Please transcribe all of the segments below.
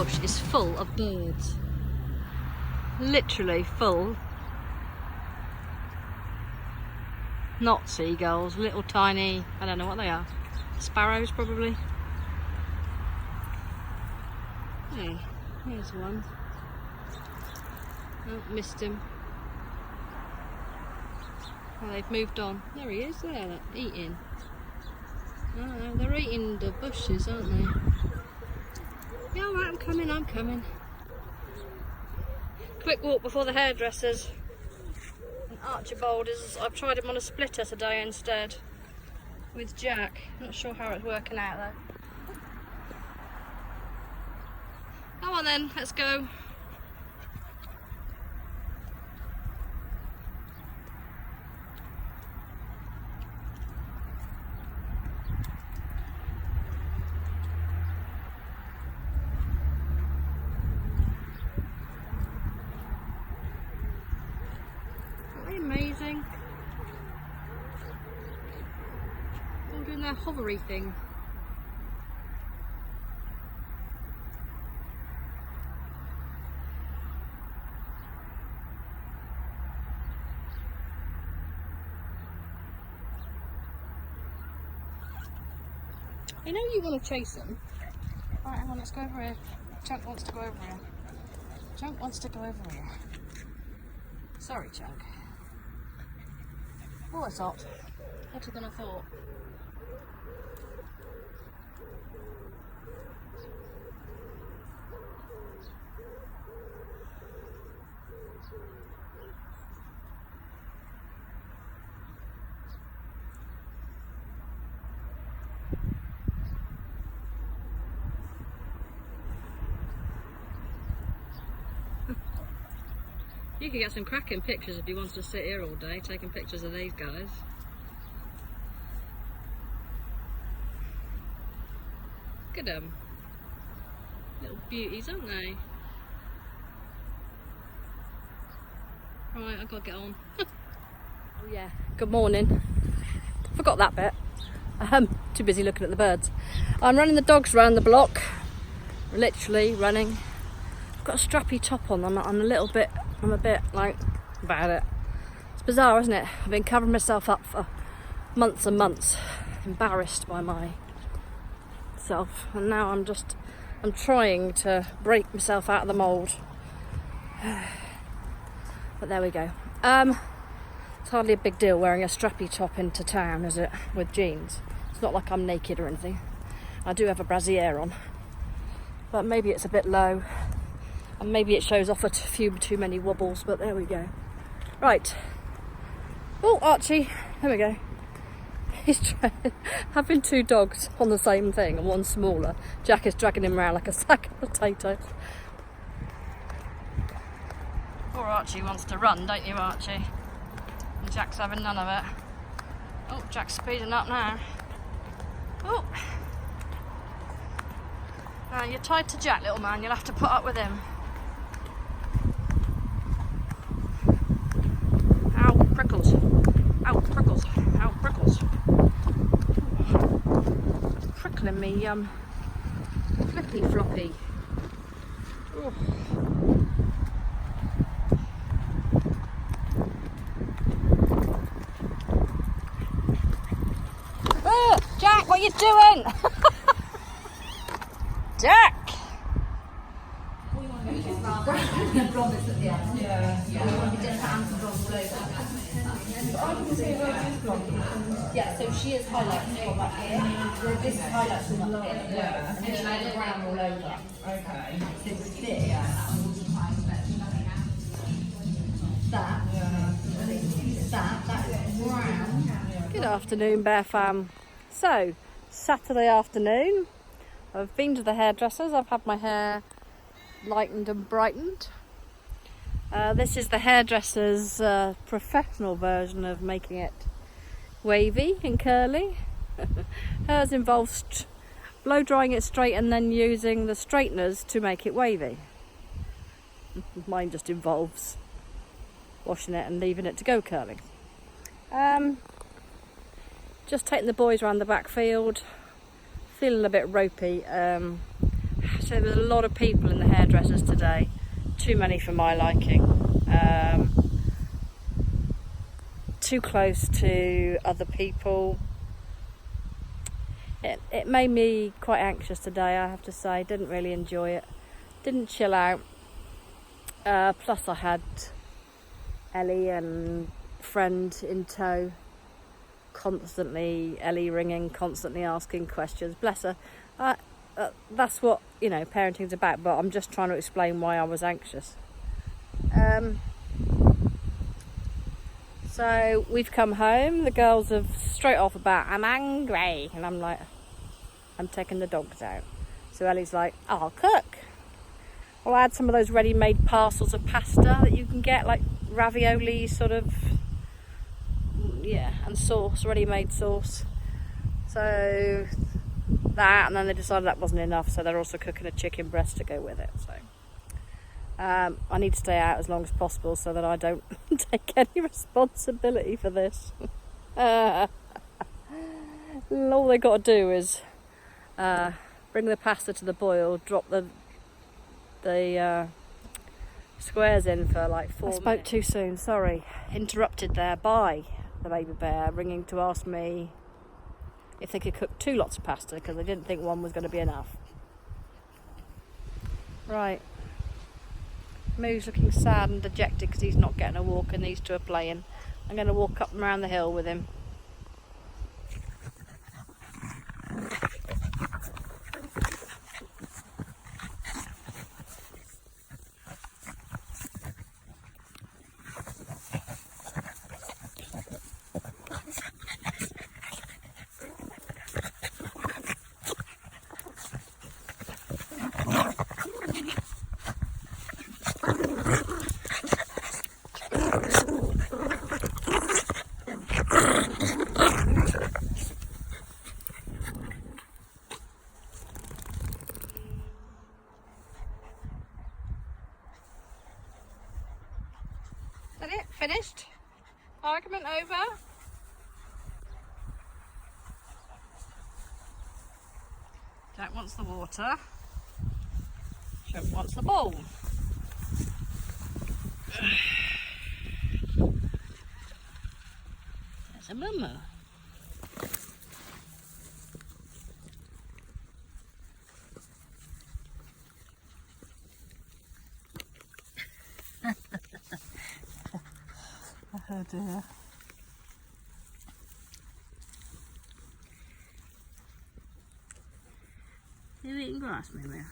bush is full of birds. Literally full. Not seagulls, little tiny, I don't know what they are. Sparrows probably. Yeah, here's one. Oh, missed him. Oh, they've moved on. There he is there, eating. Oh, they're eating the bushes, aren't they? Yeah, alright, I'm coming. Quick walk before the hairdressers. And Archibald is, I've tried him on a splitter today instead. With Jack. Not sure how it's working out though. Come on then, let's go. Amazing. All doing their hovery thing. I know you want to chase them. Alright, hang on, let's go over here. Chunk wants to go over here. Chunk wants to go over here. Sorry, Chunk. Oh, it's hot. Hotter than I thought. You could get some cracking pictures if you wanted to sit here all day taking pictures of these guys. Look at them. Little beauties, aren't they? Right, I've got to get on. Oh yeah, good morning. Forgot that bit. Too busy looking at the birds. I'm running the dogs around the block. Literally running. I've got a strappy top on. I'm a bit like about it. It's bizarre, isn't it? I've been covering myself up for months and months, embarrassed by myself, and now I'm trying to break myself out of the mould. But there we go. It's hardly a big deal wearing a strappy top into town, is it? With jeans. It's not like I'm naked or anything. I do have a brassiere on, but maybe it's a bit low. And maybe it shows off a few too many wobbles, but there we go. Right. Oh, Archie. There we go. He's having two dogs on the same thing and one smaller. Jack is dragging him around like a sack of potatoes. Poor Archie wants to run, don't you, Archie? And Jack's having none of it. Oh, Jack's speeding up now. Oh. Now, you're tied to Jack, little man. You'll have to put up with him. Prickles. Ow, prickles. Ow, prickles. It's prickling me, flippy floppy. Oh. Oh, Jack, what are you doing? Jack! Yeah, so she is highlighted from up here. This is highlighted from up here. Yeah. And it's like brown all over. Okay. So with this, that is brown. Good afternoon, Bear Fam. So, Saturday afternoon. I've been to the hairdressers. I've had my hair lightened and brightened. This is the hairdresser's professional version of making it wavy and curly. Hers involves blow drying it straight and then using the straighteners to make it wavy. Mine just involves washing it and leaving it to go curling. Just taking the boys around the backfield, feeling a bit ropey. So there's a lot of people in the hairdressers today. Too many for my liking. Too close to other people. It made me quite anxious today, I have to say. Didn't really enjoy it. Didn't chill out. Plus I had Ellie and friend in tow. Constantly Ellie ringing, constantly asking questions. Bless her. That's what, you know, parenting's about, but I'm just trying to explain why I was anxious. So we've come home. The girls have straight off about, I'm angry, and I'm like, I'm taking the dogs out. So Ellie's like, I'll cook. Well, I had some of those ready-made parcels of pasta that you can get, like ravioli sort of, yeah, and sauce, ready-made sauce. So that, and then they decided that wasn't enough, so they're also cooking a chicken breast to go with it. So I need to stay out as long as possible so that I don't take any responsibility for this. All they got to do is bring the pasta to the boil, drop the squares in for like 4 minutes. I spoke too soon, sorry. Interrupted there by the baby bear ringing to ask me if they could cook 2 lots of pasta because they didn't think one was going to be enough. Right. Moo's looking sad and dejected because he's not getting a walk and these two are playing. I'm going to walk up and around the hill with him. Is that it? Finished? Argument over? Jack wants the water. Chump wants the ball. There's a mummo. Oh dear. Are you eating grass, Moo?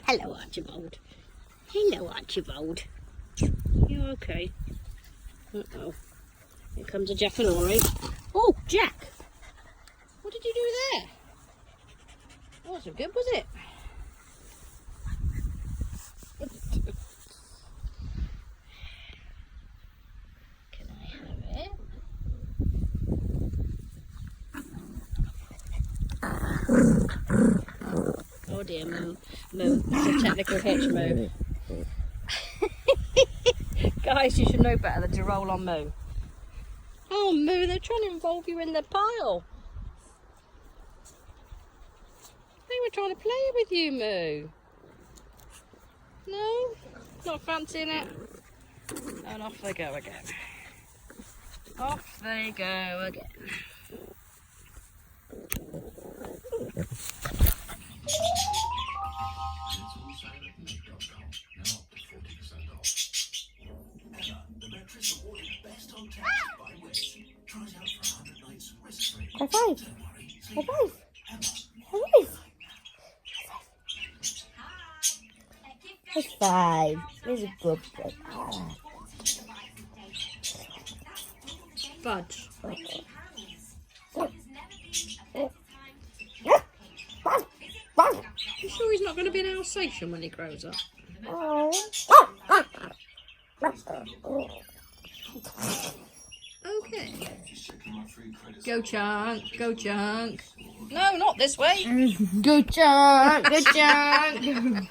Hello, Archibald. Hello, Archibald. You okay? Uh-oh. Here comes a Jack and Ori. Oh, Jack! What did you do there? That wasn't good, was it? Can I have it? Oh dear, Moo. Moo. It's a technical hitch, Moo. Guys, you should know better than to roll on Moo. Oh, Moo, they're trying to involve you in the pile. They were trying to play with you, Moo. No? Not fancying it? And off they go again. Off they go again. High five! High five! High five! High five! There's a good boy. Fudge. Alsatian when he grows up. Oh. Okay. Go Chunk, go Chunk. No, not this way. Go Chunk, go Chunk.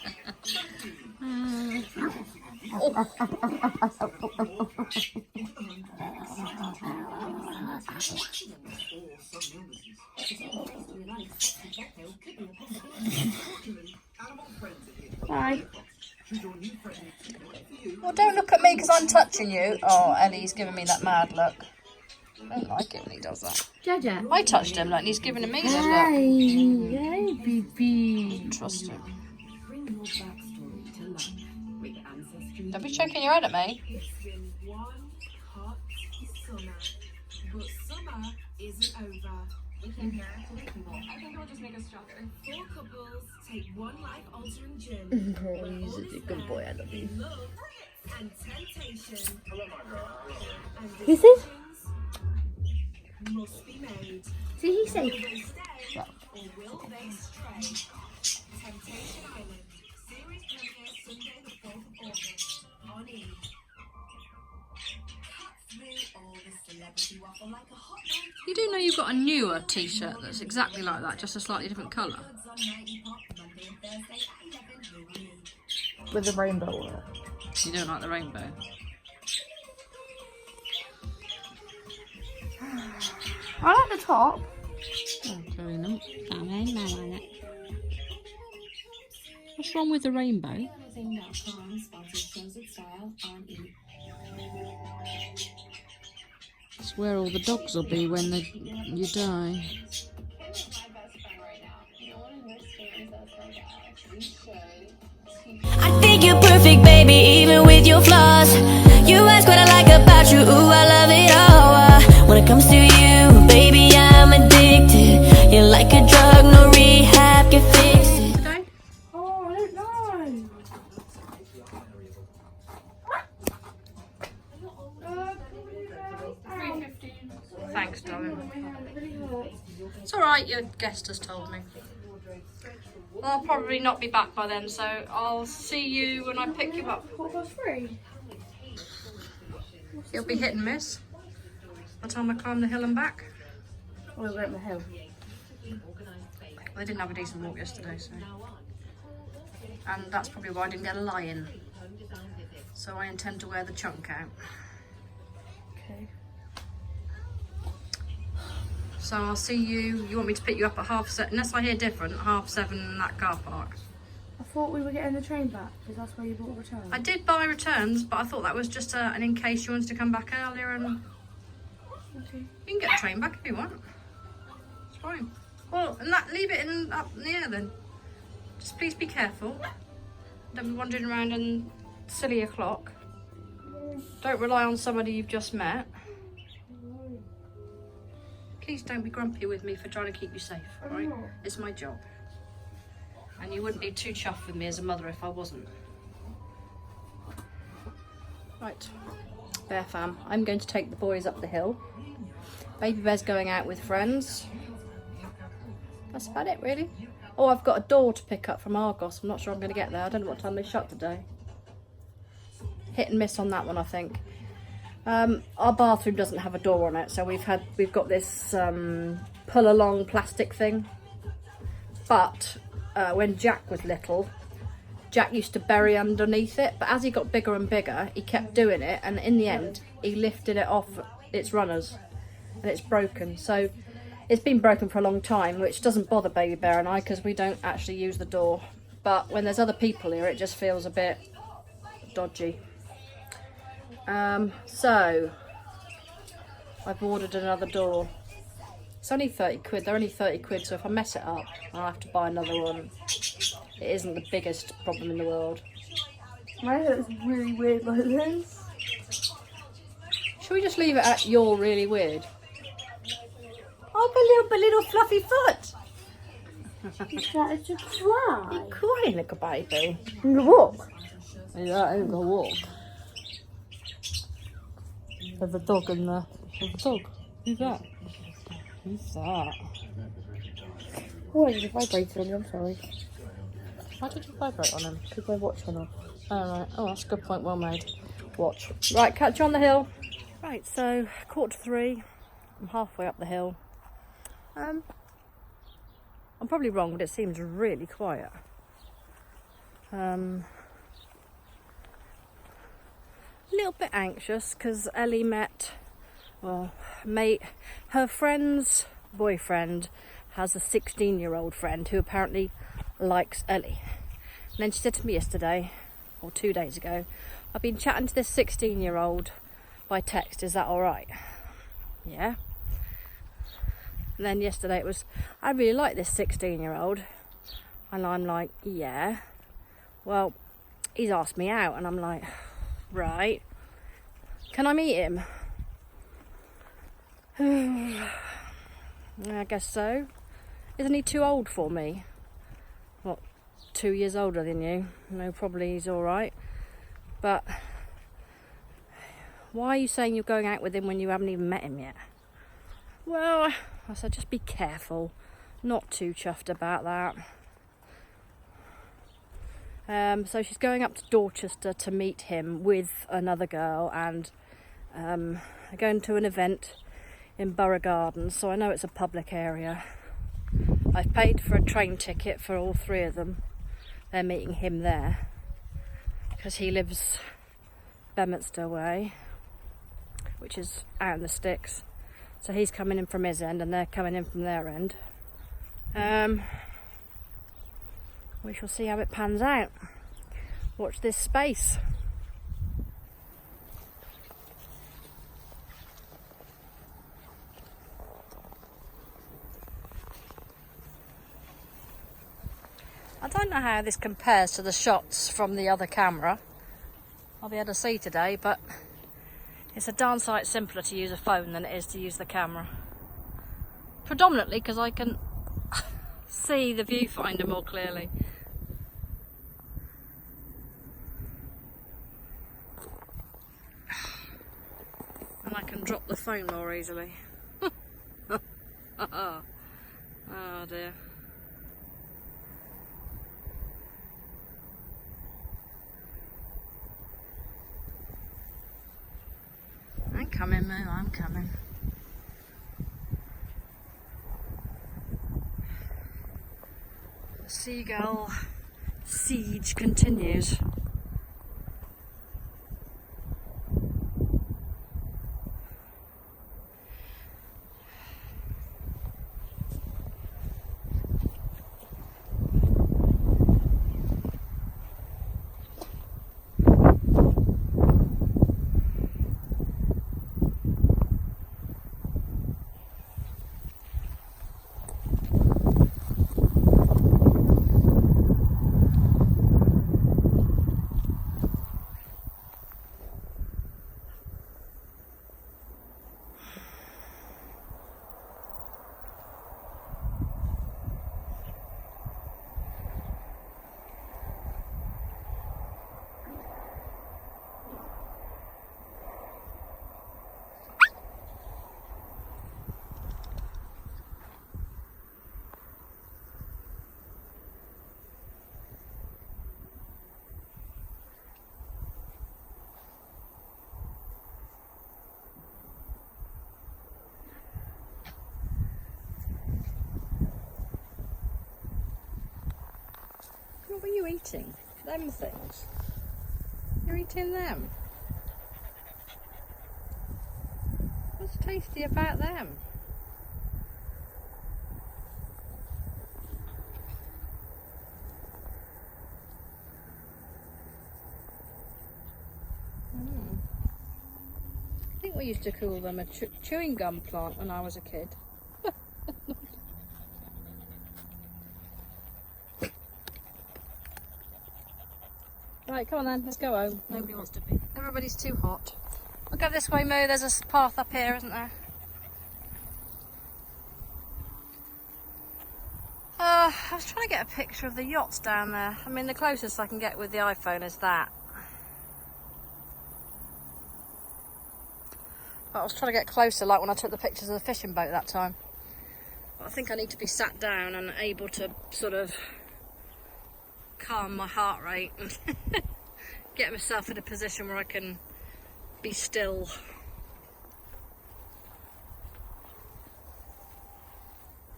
Bye. Well, don't look at me because I'm touching you. Oh, Ellie's giving me that mad look. I don't like it when he does that. Jaja. I touched him like he's giving me that look. Hey, baby. Trust him. Don't be shaking your head at me. It's been one hot summer, but summer isn't over. We came here to meet people. I think I'll just make us stronger. 4 couples take one life-altering journey. He's such a good boy, I love you. Love and temptation. And Who's this? decisions must be made. Did he say? Will they stay or will they stray? Temptation Island. Series premiere Sunday the 4th of August on E! You do know you've got a newer t-shirt that's exactly like that, just a slightly different colour. With a rainbow on it. You don't like the rainbow. I like the top. Oh, clearly not. What's wrong with the rainbow? It's where all the dogs will be when you die. I think you're perfect, baby, even with your flaws. You ask what I like about you, ooh, I love it all. When it comes to you, baby, I'm addicted. You're like a drug, no rehab can fix it. Today? Oh, I don't know. Thanks, darling. It's alright, your guest has told me. I'll probably not be back by then, so I'll see you when I pick you up. What was free? It'll be hit and miss by the time I climb the hill and back. We were at the hill. They didn't have a decent walk yesterday, so. And that's probably why I didn't get a lie-in. So I intend to wear the chunk out. Okay. So I'll see you. You want me to pick you up at 7:30? Unless I hear different, 7:30 in that car park. I thought we were getting the train back because that's where you bought a return. I did buy returns, but I thought that was just an in case you wanted to come back earlier, and Okay. you can get a train back if you want. It's fine. Well, and that leave it in up in the air then. Just please be careful. Don't be wandering around in silly o'clock. Don't rely on somebody you've just met. Please don't be grumpy with me for trying to keep you safe, alright? It's my job. And you wouldn't be too chuffed with me as a mother if I wasn't. Right, Bear fam, I'm going to take the boys up the hill. Baby Bear's going out with friends. That's about it, really. Oh, I've got a door to pick up from Argos. I'm not sure I'm going to get there. I don't know what time they shut today. Hit and miss on that one, I think. Our bathroom doesn't have a door on it, so we've got this pull along plastic thing. But when Jack was little, Jack used to bury underneath it, but as he got bigger and bigger, he kept doing it, and in the end, he lifted it off its runners, and it's broken. So it's been broken for a long time, which doesn't bother Baby Bear and I, because we don't actually use the door. But when there's other people here, it just feels a bit dodgy. So I've ordered another door. It's only 30 quid. They're only 30 quid, so if I mess it up, I'll have to buy another one. It isn't the biggest problem in the world. My hair looks really weird like this. Should we just leave it at you're really weird? Oh, my little fluffy foot. You started to cry. You're crying like a baby. I'm gonna walk. Yeah, I'm gonna walk. There's a dog in there. There's a dog. Who's that? Who's that? Oh, I just vibrated on you, I'm sorry. Why did you vibrate on him? Keep my watch on him. Oh, right. Oh, that's a good point. Well made. Watch. Right, catch you on the hill. Right, so 2:45. I'm halfway up the hill. I'm probably wrong, but it seems really quiet. A little bit anxious because Ellie met, well, her friend's boyfriend has a 16-year-old friend who apparently likes Ellie. And then she said to me yesterday, or 2 days ago, I've been chatting to this 16-year-old by text, is that alright? Yeah. And then yesterday it was, I really like this 16-year-old. And I'm like, yeah. Well, he's asked me out, and I'm like, right. Can I meet him? I guess so. Isn't he too old for me? What, 2 years older than you? No, probably he's alright. But why are you saying you're going out with him when you haven't even met him yet? Well, I said, just be careful. Not too chuffed about that. So she's going up to Dorchester to meet him with another girl, and they're going to an event in Borough Gardens, so I know it's a public area. I've paid for a train ticket for all three of them. They're meeting him there because he lives Bedminster way, which is out in the sticks. So he's coming in from his end and they're coming in from their end. We shall see how it pans out. Watch this space. I don't know how this compares to the shots from the other camera I'll be able to see today, but it's a darn sight simpler to use a phone than it is to use the camera. Predominantly because I can see the viewfinder more clearly. And I can drop the phone more easily. Oh dear. I'm coming, Moo, I'm coming. The seagull siege continues. What were you eating? Them things? You're eating them? What's tasty about them? I think we used to call them a chewing gum plant when I was a kid. Right, come on then, let's go home. Nobody wants to be. Everybody's too hot. We'll go this way, Mo. There's a path up here, isn't there? I was trying to get a picture of the yachts down there. I mean, the closest I can get with the iPhone is that. But I was trying to get closer, like when I took the pictures of the fishing boat that time. But I think I need to be sat down and able to sort of calm my heart rate and get myself in a position where I can be still.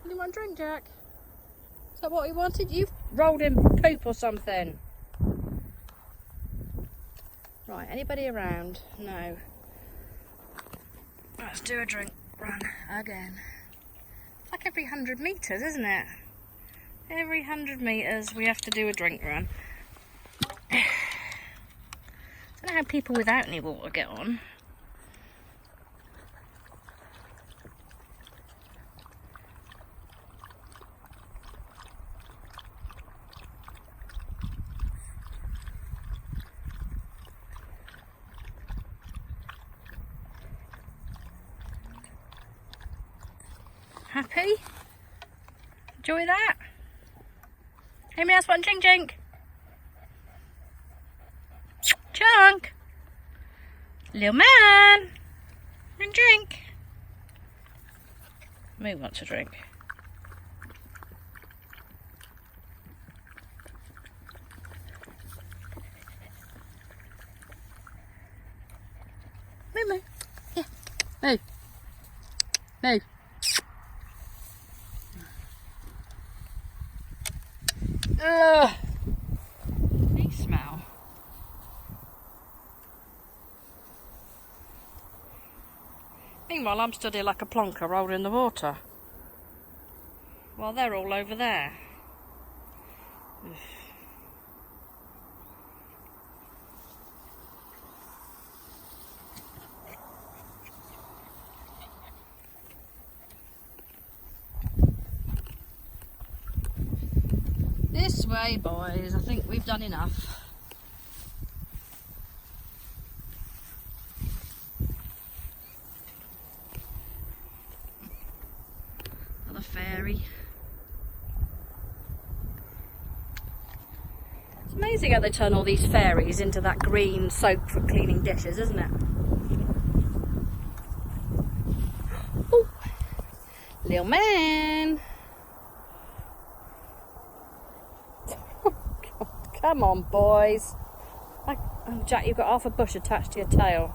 You want a drink, Jack? Is that what you wanted? You've rolled in poop or something. Right, anybody around? No. Let's do a drink run again. It's like every 100 metres, isn't it? Every 100 metres we have to do a drink run. I don't know how people without any water get on. Happy? Enjoy that? Anybody else want a drink? Chunk! Little man! And drink! Me wants a drink. Moo. Yeah. Moo. Moo. Ugh. They smell. Meanwhile, I'm stood here like a plonker rolled in the water. While they're all over there. This way, boys. I think we've done enough. Another fairy. It's amazing how they turn all these fairies into that green soap for cleaning dishes, isn't it? Ooh. Little man. Come on, boys. Oh, Jack, you've got half a bush attached to your tail.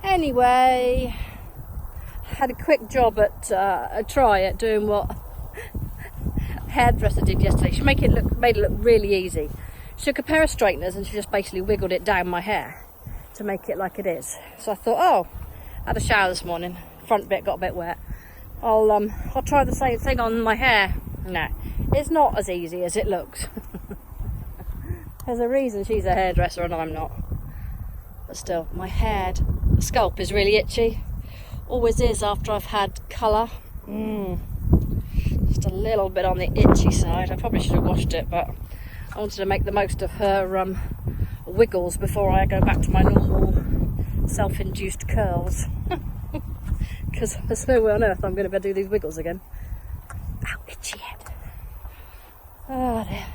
Anyway, had a quick job at a try at doing what hairdresser did yesterday. She made it look really easy. She took a pair of straighteners and she just basically wiggled it down my hair to make it like it is. So I thought, oh, I had a shower this morning. Front bit got a bit wet. I'll try the same thing on my hair. No, it's not as easy as it looks. There's a reason she's a hairdresser and I'm not. But still, my scalp is really itchy. Always is after I've had colour. Just a little bit on the itchy side. I probably should have washed it, but I wanted to make the most of her wiggles before I go back to my normal self-induced curls. Because there's no way on earth I'm going to be able to do these wiggles again. Ow, itchy head. Oh dear.